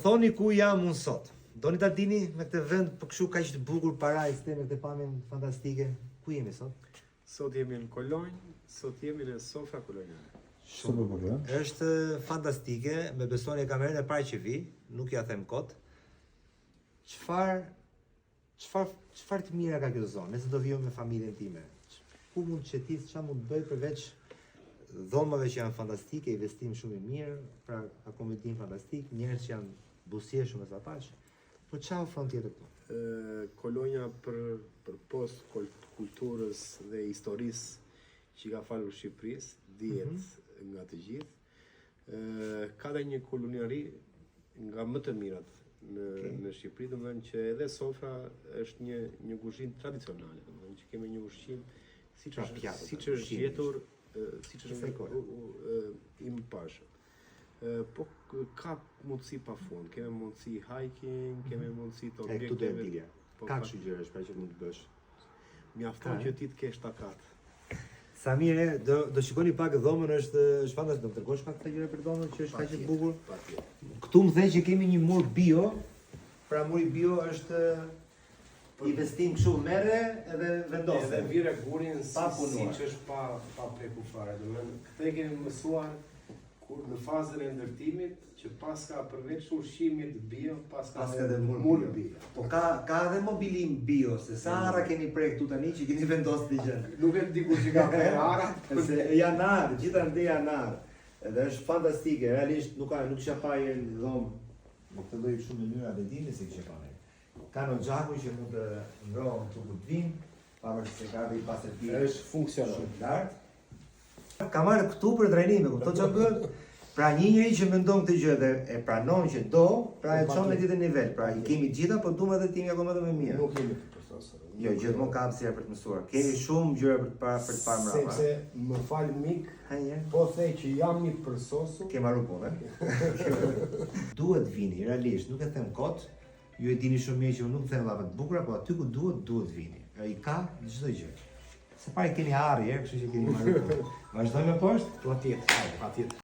Thoni ku jam unë sot. Doni ta dini me këtë vend për kështu kaq të bukur parajsë me këtë pamjen fantastike. Ku jemi sot? Sot jemi në Kolonjë, sot jemi në Sofra Kolonjare. Shumë bukur, ja? Është fantastike, me besoni e kamerën e parë që vi, nuk ja them kot. Çfarë të mira ka kjo zonë? Nëse do vijmë me familjen time. Ku mund të qetis, çfarë mund të bëj përveç dhomave që janë fantastike, investim shumë i mirë, pra akomodim fantastik, njerëz që janë buzëqeshë shumë sa paç. Po çfarë ofron tjetër këtu? Kolonja për post kulturës dhe historisë që ka falur Shqipërisë, dihet nga të gjithë. Ka dhe një koloniari nga më të mirat në Shqipëri, domethënë që edhe Sofra është një kuzhinë tradicionale, domethënë që kemi një ushqim siç është gjetur, siç është i mëparshëm. Po ka mundësi pafund, kemi mundësi hiking, kemi mundësi të Këtu do objekteve. dilja. Ka kështu gjërash pra që mund të bësh. Mjafton që ti të kesh takat. Sa mire, do shikoni pak dhomën është fantastike. Do të tregosh pak këtë gjëra për dhomën që është kaq e bukur. Patjetër. Këtu më thënë që kemi një mur bio. Pra muri bio është investim kështu merre edhe vendose. Edhe vire gurin Pa punuar. siç është pa preku fare. Domethënë këtë kemi mësuar kur në fazën e ndërtimit që paska përveç ushqimit bio, paska edhe mur bio. Po ka edhe mobilim bio, se sa arra keni prek këtu tani që keni vendosur të gjën. Nuk e di kur që ka për ara. Se janë arë, gjithandaj janë arë. Edhe është fantastike, realisht nuk kisha parë në dhomë. Në këtë lloj shumë mënyra dhe dini se kisha parë. Ka në gjaku që mund të ngrohen këtu ku të vinë, pavarësisht se ka dhe i pasërti Është funksional. shumë lartë. Ka marrë këtu për trajnime, kupton çfarë bëhet? Pra një njeri që mendon këtë gjë dhe e pranon që do, pra e çon në tjetër nivel. Pra i kemi gjitha, po duam edhe timi akoma më mirë. Nuk jemi të përsosur. Jo, gjithmonë ka hapësira për të mësuar. Kemi shumë gjëra për të parë mbrapa. Sepse më fal mik, Hajde. po thej që jam i përsosur. Ke marrë punë, Duhet vini, realisht, nuk e them kot. Ju e dini shumë mirë që unë nuk them llava të bukura, po aty ku duhet vini. I ka çdo gjë. Se pari keni harri, kështu që keni marrë punë. Vazhdojmë poshtë? Patjetër.